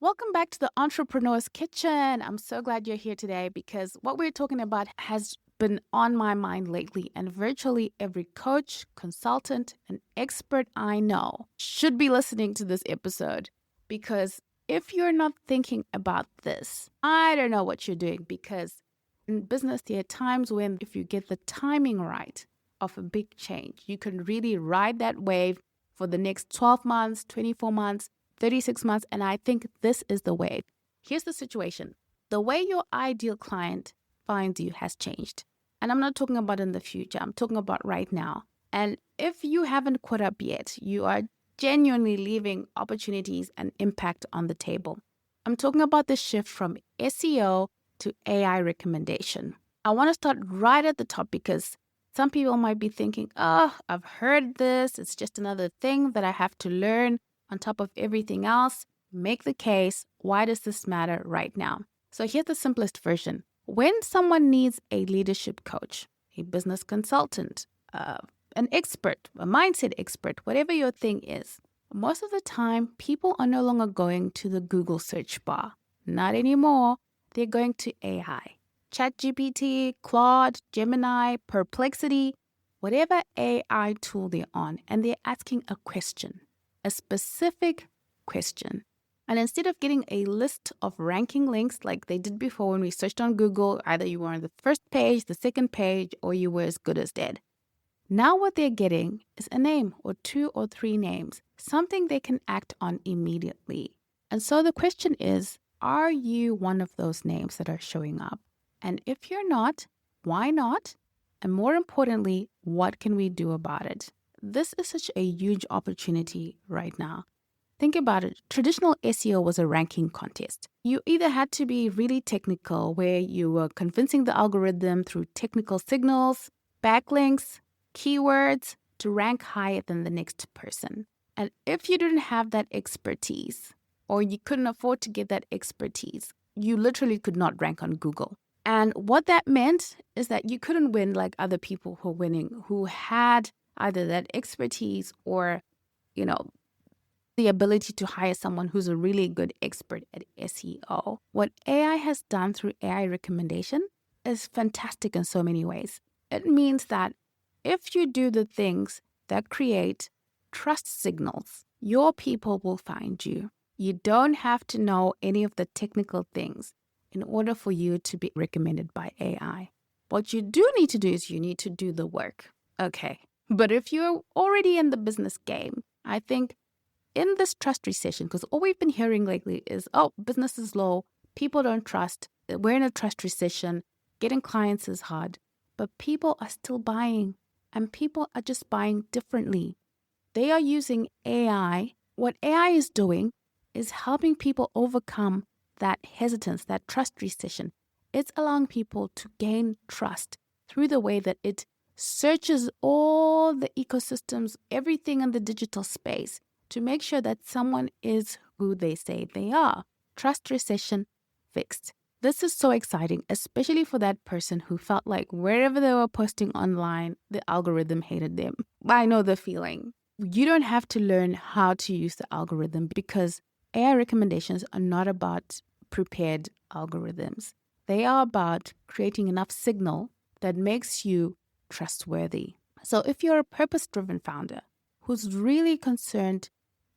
Welcome back to the Entrepreneur's Kitchen. I'm so glad you're here today because what we're talking about has been on my mind lately, and virtually every coach, consultant, and expert I know should be listening to this episode because if you're not thinking about this, I don't know what you're doing because in business, there are times when if you get the timing right of a big change, you can really ride that wave for the next 12 months, 24 months, 36 months, and I think this is the way. Here's the situation. The way your ideal client finds you has changed. And I'm not talking about in the future. I'm talking about right now. And if you haven't caught up yet, you are genuinely leaving opportunities and impact on the table. I'm talking about the shift from SEO to AI recommendation. I want to start right at the top because some people might be thinking, oh, I've heard this. It's just another thing that I have to learn on top of everything else. Make the case. Why does this matter right now? So here's the simplest version. When someone needs a leadership coach, a business consultant, an expert, a mindset expert, whatever your thing is, most of the time, people are no longer going to the Google search bar. Not anymore. They're going to AI. ChatGPT, Claude, Gemini, Perplexity, whatever AI tool they're on, and they're asking a question, a specific question. And instead of getting a list of ranking links like they did before when we searched on Google, either you were on the first page, the second page, or you were as good as dead. Now what they're getting is a name or two or three names, something they can act on immediately. And so the question is, are you one of those names that are showing up? And if you're not, why not? And more importantly, what can we do about it? This is such a huge opportunity right now. Think about it. Traditional SEO was a ranking contest. You either had to be really technical, where you were convincing the algorithm through technical signals, backlinks, keywords to rank higher than the next person. And if you didn't have that expertise, or you couldn't afford to get that expertise, you literally could not rank on Google. And what that meant is that you couldn't win like other people who are winning, who had either that expertise or, the ability to hire someone who's a really good expert at SEO. What AI has done through AI recommendation is fantastic in so many ways. It means that if you do the things that create trust signals, your people will find you. You don't have to know any of the technical things in order for you to be recommended by AI. What you do need to do is you need to do the work. Okay. But if you're already in the business game, I think in this trust recession, because all we've been hearing lately is, oh, business is low, people don't trust, we're in a trust recession, getting clients is hard, but people are still buying, and people are just buying differently. They are using AI. What AI is doing is helping people overcome that hesitance, that trust recession. It's allowing people to gain trust through the way that it searches all the ecosystems, everything in the digital space, to make sure that someone is who they say they are. Trust recession fixed. This is so exciting, especially for that person who felt like wherever they were posting online, the algorithm hated them. I know the feeling. You don't have to learn how to use the algorithm because AI recommendations are not about prepared algorithms. They are about creating enough signal that makes you trustworthy. So if you're a purpose-driven founder who's really concerned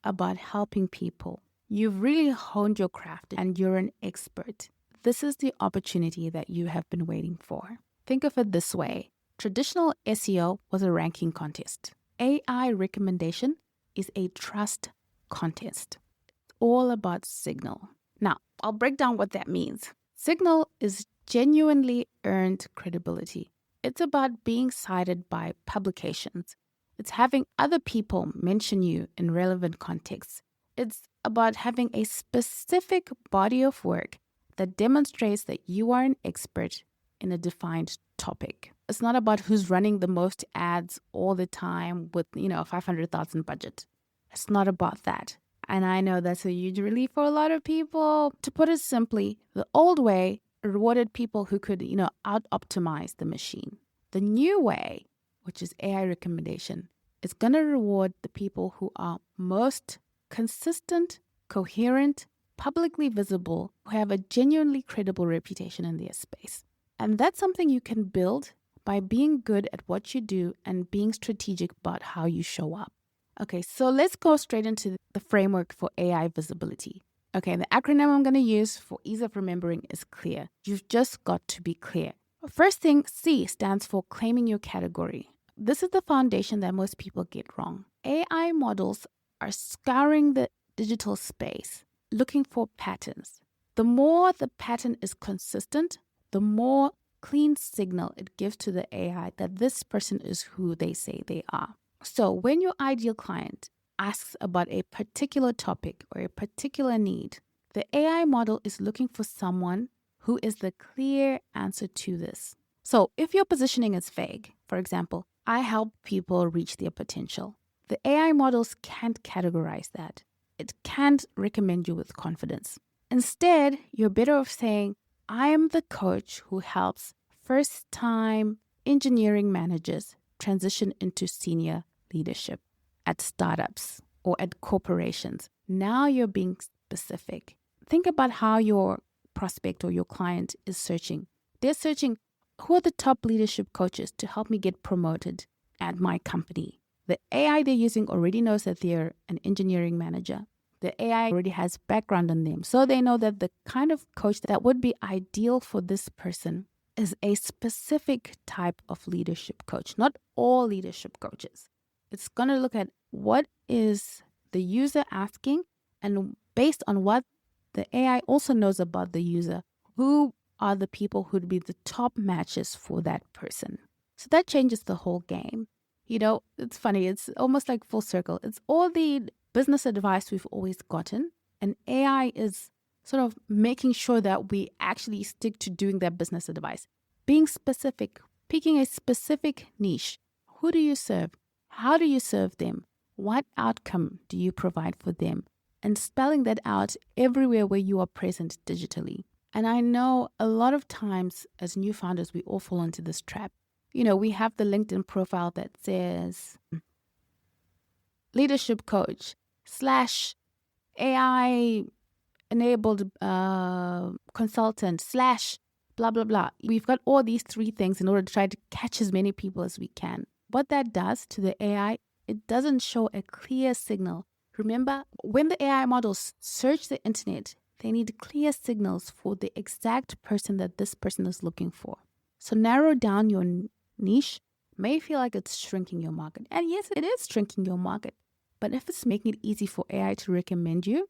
about helping people, you've really honed your craft and you're an expert, this is the opportunity that you have been waiting for. Think of it this way. Traditional SEO was a ranking contest. AI recommendation is a trust contest. It's all about signal. Now, I'll break down what that means. Signal is genuinely earned credibility. It's about being cited by publications. It's having other people mention you in relevant contexts. It's about having a specific body of work that demonstrates that you are an expert in a defined topic. It's not about who's running the most ads all the time with, a 500,000 budget. It's not about that. And I know that's a huge relief for a lot of people. To put it simply, the old way rewarded people who could, out-optimize the machine. The new way, which is AI recommendation, is going to reward the people who are most consistent, coherent, publicly visible, who have a genuinely credible reputation in their space. And that's something you can build by being good at what you do and being strategic about how you show up. Okay, so let's go straight into the framework for AI visibility. Okay, the acronym I'm going to use for ease of remembering is CLEAR. You've just got to be clear. First thing, C stands for claiming your category. This is the foundation that most people get wrong. AI models are scouring the digital space, looking for patterns. The more the pattern is consistent, the more clean signal it gives to the AI that this person is who they say they are. So when your ideal client asks about a particular topic or a particular need, the AI model is looking for someone who is the clear answer to this. So if your positioning is vague, for example, I help people reach their potential, the AI models can't categorize that. It can't recommend you with confidence. Instead, you're better off saying, I am the coach who helps first-time engineering managers transition into senior leadership at startups or at corporations. Now you're being specific. Think about how your prospect or your client is searching. They're searching, who are the top leadership coaches to help me get promoted at my company? The AI they're using already knows that they're an engineering manager. The AI already has background on them. So they know that the kind of coach that would be ideal for this person is a specific type of leadership coach, not all leadership coaches. It's going to look at what is the user asking, and based on what the AI also knows about the user, who are the people who'd be the top matches for that person. So that changes the whole game. You know, it's funny. It's almost like full circle. It's all the business advice we've always gotten, and AI is sort of making sure that we actually stick to doing that business advice. Being specific, picking a specific niche. Who do you serve? How do you serve them? What outcome do you provide for them? And spelling that out everywhere where you are present digitally. And I know a lot of times as new founders, we all fall into this trap. You know, we have the LinkedIn profile that says leadership coach / AI enabled consultant / blah, blah, blah. We've got all these three things in order to try to catch as many people as we can. What that does to the AI, it doesn't show a clear signal. Remember, when the AI models search the internet, they need clear signals for the exact person that this person is looking for. So narrow down your niche. May feel like it's shrinking your market. And yes, it is shrinking your market. But if it's making it easy for AI to recommend you,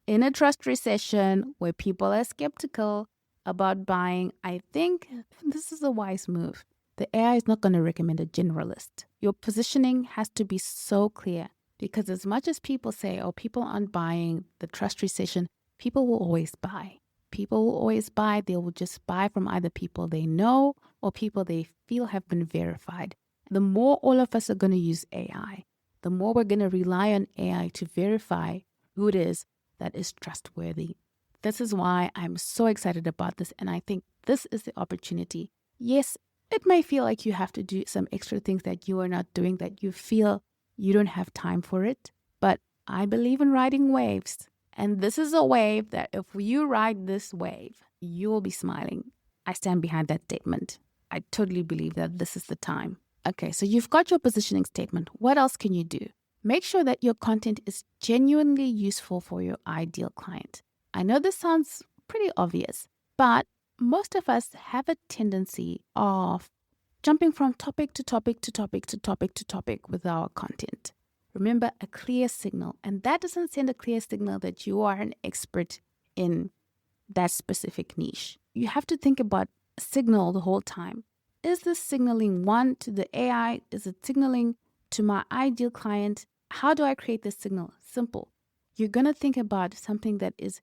in a trust recession where people are skeptical about buying, I think this is a wise move. The AI is not going to recommend a generalist. Your positioning has to be so clear, because as much as people say, oh, people aren't buying, the trust recession, people will always buy. People will always buy. They will just buy from either people they know or people they feel have been verified. The more all of us are going to use AI, the more we're going to rely on AI to verify who it is that is trustworthy. This is why I'm so excited about this, and I think this is the opportunity. Yes, it may feel like you have to do some extra things that you are not doing, that you feel you don't have time for it, but I believe in riding waves. And this is a wave that if you ride this wave, you will be smiling. I stand behind that statement. I totally believe that this is the time. Okay, so you've got your positioning statement. What else can you do? Make sure that your content is genuinely useful for your ideal client. I know this sounds pretty obvious, but most of us have a tendency of jumping from topic to topic to topic to topic to topic with our content. Remember, a clear signal, and that doesn't send a clear signal that you are an expert in that specific niche. You have to think about signal the whole time. Is this signaling one to the AI? Is it signaling to my ideal client? How do I create this signal? Simple. You're going to think about something that is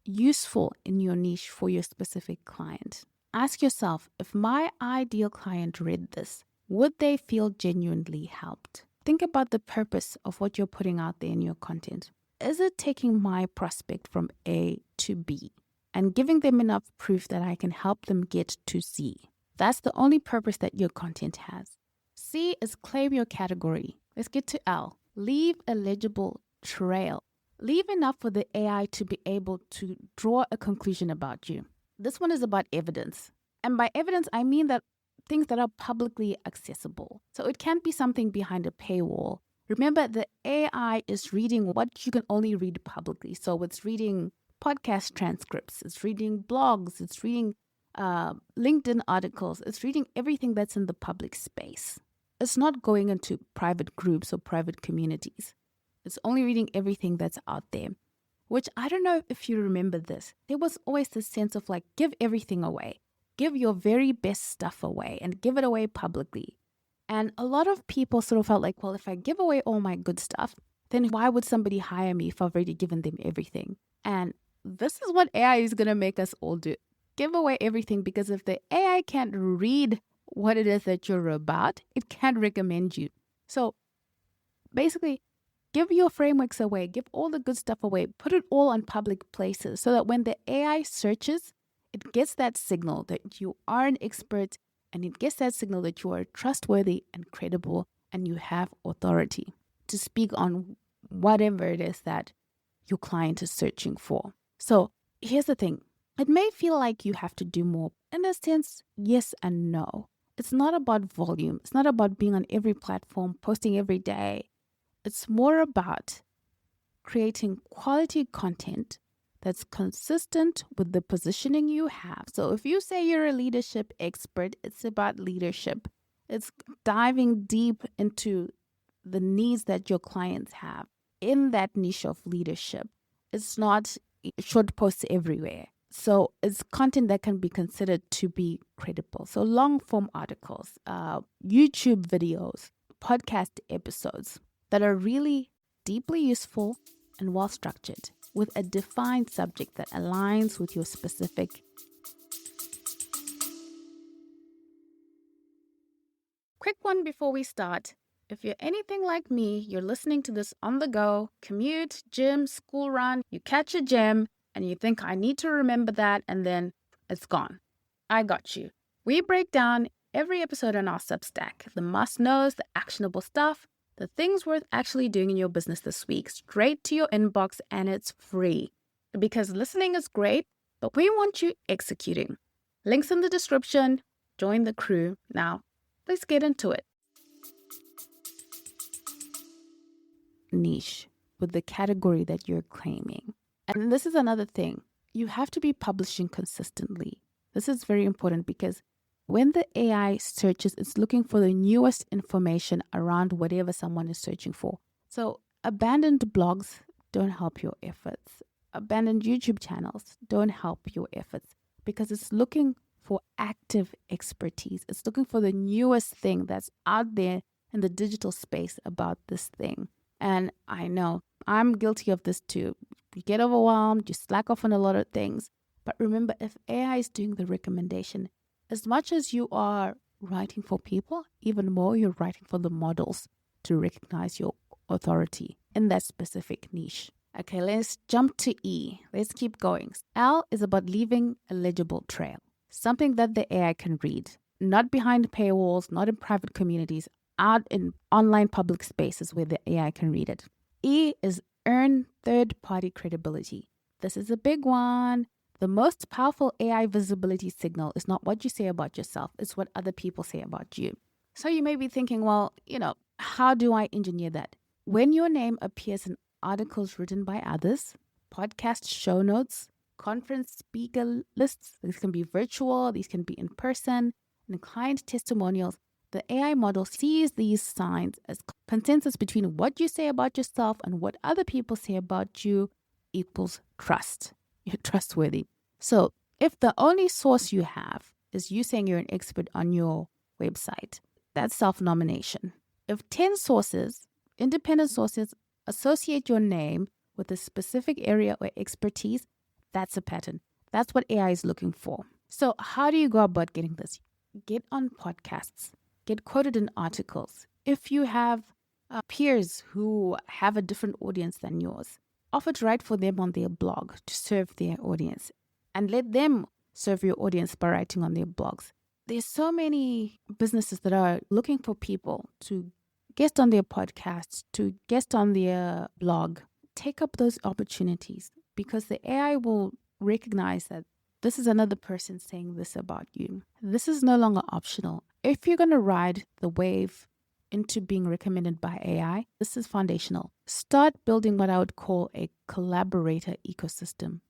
useful in your niche for your specific client. Ask yourself, if my ideal client read this, would they feel genuinely helped? Think about the purpose of what you're putting out there in your content. Is it taking my prospect from A to B and giving them enough proof that I can help them get to Z? That's the only purpose that your content has. C is claim your category. Let's get to L. Leave a legible trail. Leave enough for the AI to be able to draw a conclusion about you. This one is about evidence. And by evidence, I mean that things that are publicly accessible. So it can't be something behind a paywall. Remember, the AI is reading what you can only read publicly. So it's reading podcast transcripts, it's reading blogs, it's reading LinkedIn articles, it's reading everything that's in the public space. It's not going into private groups or private communities. It's only reading everything that's out there, which I don't know if you remember this. There was always this sense of like, give everything away, give your very best stuff away and give it away publicly. And a lot of people sort of felt like, well, if I give away all my good stuff, then why would somebody hire me if I've already given them everything? And this is what AI is going to make us all do. Give away everything, because if the AI can't read what it is that you're about, it can't recommend you. So basically, give your frameworks away, give all the good stuff away, put it all on public places so that when the AI searches, it gets that signal that you are an expert, and it gets that signal that you are trustworthy and credible and you have authority to speak on whatever it is that your client is searching for. So here's the thing. It may feel like you have to do more. In a sense, yes and no. It's not about volume. It's not about being on every platform, posting every day. It's more about creating quality content that's consistent with the positioning you have. So if you say you're a leadership expert, it's about leadership. It's diving deep into the needs that your clients have in that niche of leadership. It's not short posts everywhere. So it's content that can be considered to be credible. So long form articles, YouTube videos, podcast episodes that are really deeply useful and well structured with a defined subject that aligns with your specific. Quick one before we start. If you're anything like me, you're listening to this on the go, commute, gym, school run, you catch a gem, and you think, I need to remember that, and then it's gone. I got you. We break down every episode on our Substack, the must-knows, the actionable stuff, the things worth actually doing in your business this week, straight to your inbox, and it's free. Because listening is great, but we want you executing. Links in the description. Join the crew. Now, let's get into it. Niche with the category that you're claiming. And this is another thing. You have to be publishing consistently. This is very important because when the AI searches, it's looking for the newest information around whatever someone is searching for. So abandoned blogs don't help your efforts. Abandoned YouTube channels don't help your efforts because it's looking for active expertise. It's looking for the newest thing that's out there in the digital space about this thing. And I know I'm guilty of this too. You get overwhelmed, you slack off on a lot of things. But remember, if AI is doing the recommendation, as much as you are writing for people, even more you're writing for the models to recognize your authority in that specific niche. Okay, let's jump to E. Let's keep going. L is about leaving a legible trail, something that the AI can read, not behind paywalls, not in private communities, out in online public spaces where the AI can read it. E is earn third-party credibility. This is a big one. The most powerful AI visibility signal is not what you say about yourself, it's what other people say about you. So you may be thinking, well, how do I engineer that? When your name appears in articles written by others, podcast show notes, conference speaker lists, these can be virtual, these can be in person, and client testimonials, the AI model sees these signs as consensus between what you say about yourself and what other people say about you equals trust. You're trustworthy. So if the only source you have is you saying you're an expert on your website, that's self-nomination. If 10 sources, independent sources, associate your name with a specific area or expertise, that's a pattern. That's what AI is looking for. So how do you go about getting this? Get on podcasts. Get quoted in articles. If you have peers who have a different audience than yours, offer to write for them on their blog to serve their audience and let them serve your audience by writing on their blogs. There's so many businesses that are looking for people to guest on their podcasts, to guest on their blog, take up those opportunities because the AI will recognize that this is another person saying this about you. This is no longer optional. If you're going to ride the wave into being recommended by AI, this is foundational. Start building what I would call a collaborator ecosystem.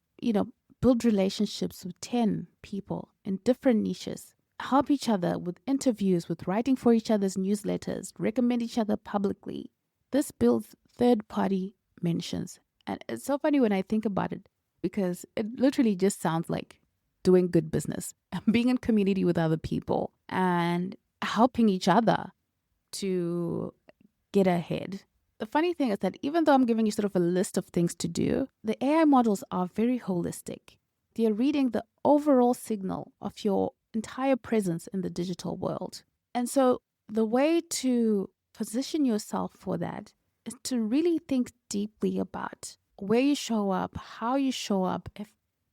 Build relationships with 10 people in different niches. Help each other with interviews, with writing for each other's newsletters, recommend each other publicly. This builds third-party mentions. And it's so funny when I think about it because it literally just sounds like doing good business, being in community with other people and helping each other to get ahead. The funny thing is that even though I'm giving you sort of a list of things to do, the AI models are very holistic. They're reading the overall signal of your entire presence in the digital world. And so the way to position yourself for that is to really think deeply about where you show up, how you show up, if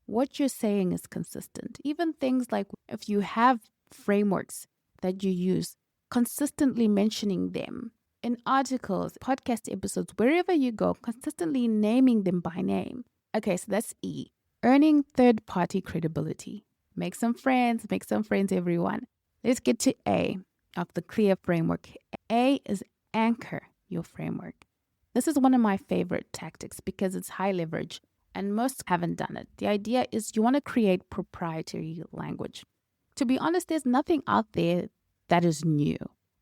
what you're saying is consistent. Even things like if you have frameworks that you use, consistently mentioning them in articles, podcast episodes, wherever you go, consistently naming them by name. Okay, so that's E. Earning third-party credibility. Make some friends, everyone. Let's get to A of the clear framework. A is anchor your framework. This is one of my favorite tactics because it's high leverage and most haven't done it. The idea is you want to create proprietary language. To be honest, there's nothing out there that is new.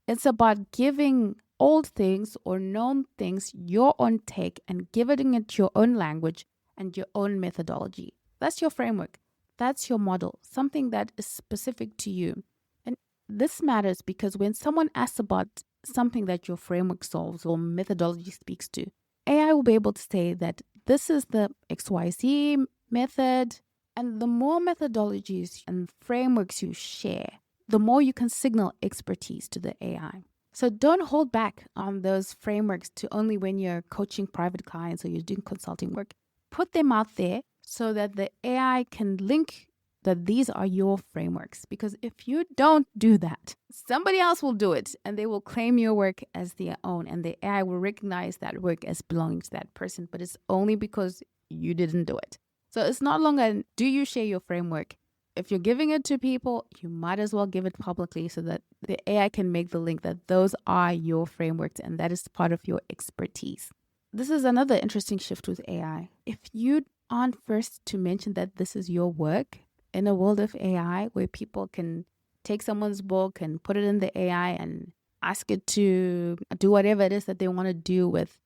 It's about giving old things or known things your own take and giving it your own language and your own methodology. That's your framework. That's your model, something that is specific to you. And this matters because when someone asks about something that your framework solves or methodology speaks to, AI will be able to say that this is the XYZ method. And the more methodologies and frameworks you share, the more you can signal expertise to the AI. So don't hold back on those frameworks to only when you're coaching private clients or you're doing consulting work. Put them out there so that the AI can link that these are your frameworks. Because if you don't do that, somebody else will do it and they will claim your work as their own. And the AI will recognize that work as belonging to that person. But it's only because you didn't do it. So it's not longer, do you share your framework? If you're giving it to people, you might as well give it publicly so that the AI can make the link that those are your frameworks and that is part of your expertise. This is another interesting shift with AI. If you aren't first to mention that this is your work in a world of AI where people can take someone's book and put it in the AI and ask it to do whatever it is that they want to do with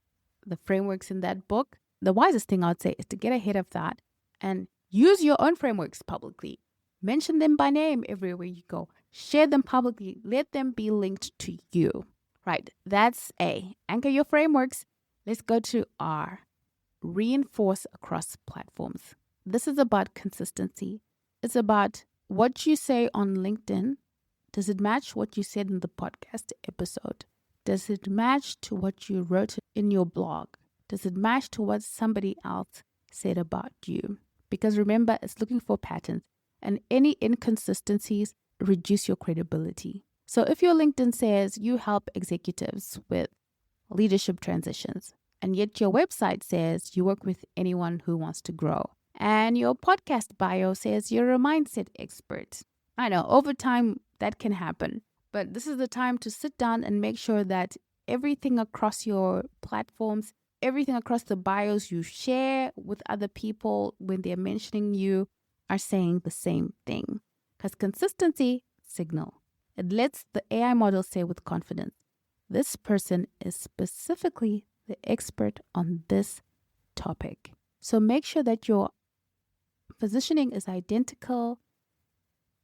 the frameworks in that book, the wisest thing I'd say is to get ahead of that and use your own frameworks publicly. Mention them by name everywhere you go. Share them publicly. Let them be linked to you. Right, that's A. Anchor your frameworks. Let's go to R. Reinforce across platforms. This is about consistency. It's about what you say on LinkedIn. Does it match what you said in the podcast episode? Does it match to what you wrote in your blog? Does it match to what somebody else said about you? Because remember, it's looking for patterns. And any inconsistencies reduce your credibility. So if your LinkedIn says you help executives with leadership transitions, and yet your website says you work with anyone who wants to grow, and your podcast bio says you're a mindset expert. I know over time that can happen, but this is the time to sit down and make sure that everything across your platforms, everything across the bios you share with other people when they're mentioning you are saying the same thing. Because consistency signal. It lets the AI model say with confidence, this person is specifically the expert on this topic. So make sure that your positioning is identical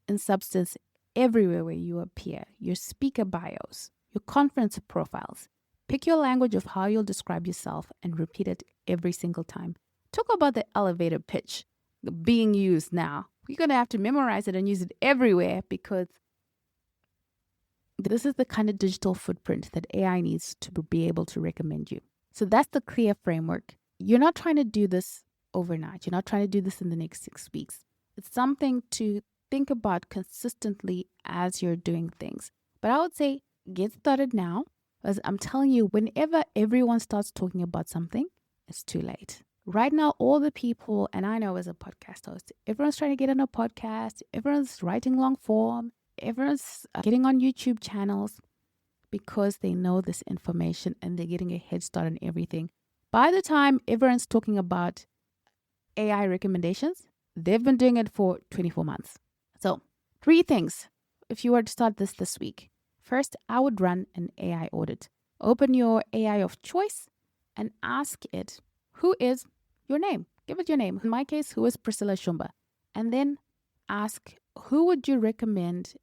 in substance everywhere where you appear. Your speaker bios, your conference profiles. Pick your language of how you'll describe yourself and repeat it every single time. Talk about the elevator pitch being used now. You're going to have to memorize it and use it everywhere because this is the kind of digital footprint that AI needs to be able to recommend you. So that's the clear framework. You're not trying to do this overnight. You're not trying to do this in the next 6 weeks. It's something to think about consistently as you're doing things. But I would say get started now, as I'm telling you, whenever everyone starts talking about something, it's too late. Right now, all the people, and I know as a podcast host, everyone's trying to get on a podcast, everyone's writing long form, everyone's getting on YouTube channels because they know this information and they're getting a head start on everything. By the time everyone's talking about AI recommendations, they've been doing it for 24 months. So, 3 things if you were to start this week. First, I would run an AI audit. Open your AI of choice and ask it, who is your name? Give it your name. In my case, who is Priscilla Shumba? And then ask, who would you recommend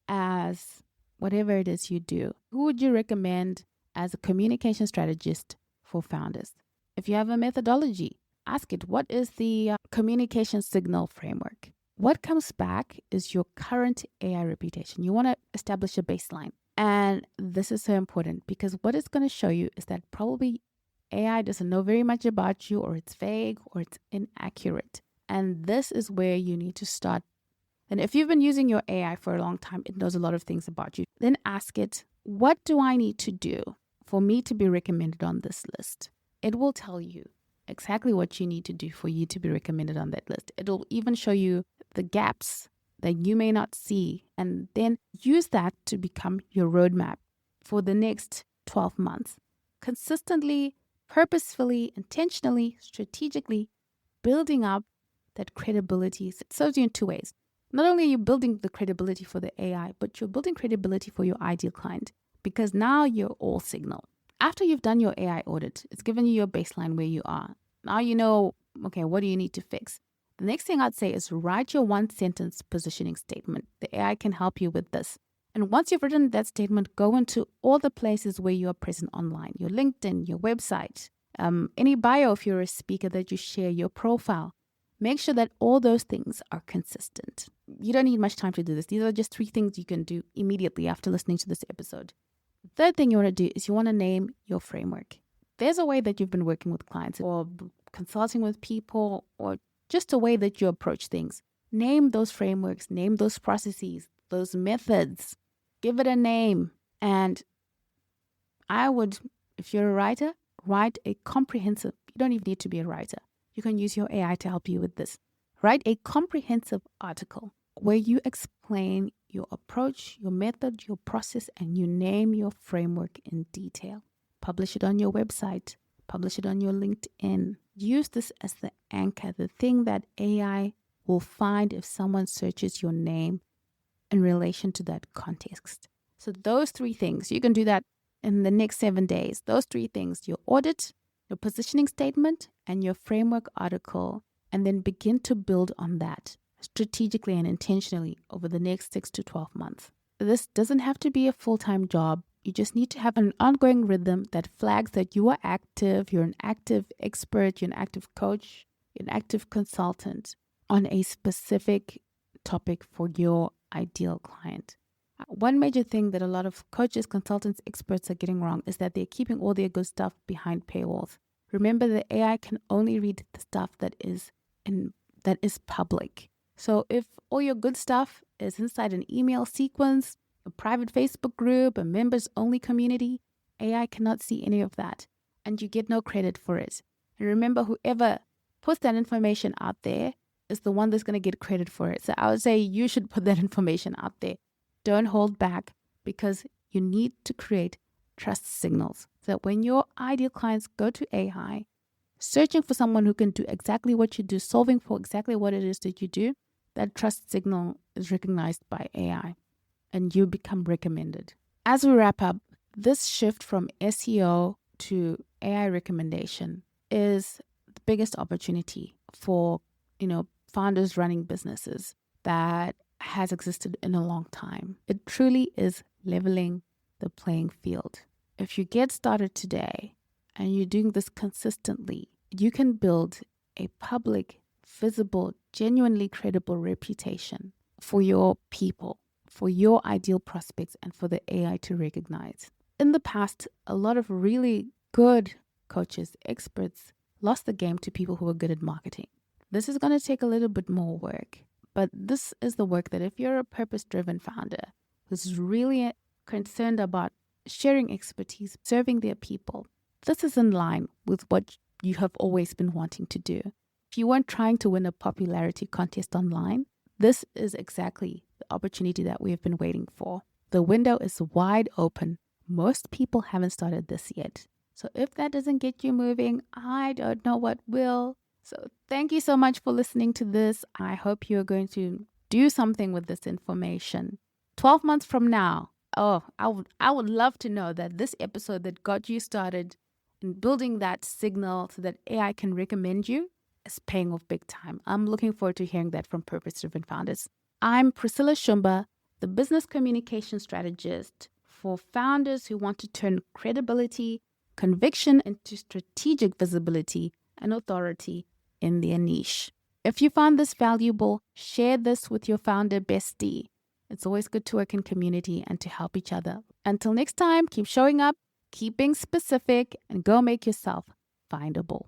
as whatever it is you do? Who would you recommend as a communication strategist for founders? If you have a methodology, ask it, what is the communication signal framework? What comes back is your current AI reputation. You want to establish a baseline. And this is so important because what it's going to show you is that probably AI doesn't know very much about you, or it's vague, or it's inaccurate. And this is where you need to start. And if you've been using your AI for a long time, it knows a lot of things about you. Then ask it, what do I need to do for me to be recommended on this list? It will tell you exactly what you need to do for you to be recommended on that list. It'll even show you the gaps that you may not see, and then use that to become your roadmap for the next 12 months. Consistently, purposefully, intentionally, strategically building up that credibility. It serves you in 2 ways. Not only are you building the credibility for the AI, but you're building credibility for your ideal client, because now you're all signal. After you've done your AI audit, it's given you your baseline where you are. Now you know, okay, what do you need to fix? The next thing I'd say is write your 1-sentence positioning statement. The AI can help you with this. And once you've written that statement, go into all the places where you are present online, your LinkedIn, your website, any bio if you're a speaker that you share, your profile. Make sure that all those things are consistent. You don't need much time to do this. These are just 3 things you can do immediately after listening to this episode. The third thing you want to do is you want to name your framework. There's a way that you've been working with clients or consulting with people, or just a way that you approach things. Name those frameworks, name those processes, those methods. Give it a name. And I would, if you're a writer, write a comprehensive, you don't even need to be a writer. You can use your AI to help you with this. Write a comprehensive article where you explain your approach, your method, your process, and you name your framework in detail. Publish it on your website. Publish it on your LinkedIn. Use this as the anchor, the thing that AI will find if someone searches your name in relation to that context. So those 3 things, you can do that in the next 7 days. Those 3 things, your audit, your positioning statement, and your framework article, and then begin to build on that strategically and intentionally over the next 6 to 12 months. This doesn't have to be a full-time job. You just need to have an ongoing rhythm that flags that you are active, you're an active expert, you're an active coach, you're an active consultant on a specific topic for your ideal client. One major thing that a lot of coaches, consultants, experts are getting wrong is that they're keeping all their good stuff behind paywalls. Remember, the AI can only read the stuff that is public. So if all your good stuff is inside an email sequence, a private Facebook group, a members-only community, AI cannot see any of that, and you get no credit for it. And remember, whoever puts that information out there is the one that's going to get credit for it. So I would say you should put that information out there. Don't hold back, because you need to create trust signals so that when your ideal clients go to AI, searching for someone who can do exactly what you do, solving for exactly what it is that you do, that trust signal is recognized by AI and you become recommended. As we wrap up, this shift from SEO to AI recommendation is the biggest opportunity for, founders running businesses that has existed in a long time. It truly is leveling the playing field. If you get started today and you're doing this consistently, you can build a public, visible, genuinely credible reputation for your people, for your ideal prospects, and for the AI to recognize. In the past, a lot of really good coaches, experts, lost the game to people who were good at marketing. This is going to take a little bit more work, but this is the work that if you're a purpose-driven founder who's really concerned about sharing expertise, serving their people, this is in line with what you have always been wanting to do. If you weren't trying to win a popularity contest online, this is exactly the opportunity that we have been waiting for. The window is wide open. Most people haven't started this yet. So if that doesn't get you moving, I don't know what will. So thank you so much for listening to this. I hope you're going to do something with this information. 12 months from now, I would love to know that this episode that got you started in building that signal so that AI can recommend you is paying off big time. I'm looking forward to hearing that from purpose-driven founders. I'm Priscilla Shumba, the business communication strategist for founders who want to turn credibility, conviction into strategic visibility and authority in their niche. If you found this valuable, share this with your founder bestie. It's always good to work in community and to help each other. Until next time, keep showing up, keep being specific, and go make yourself findable.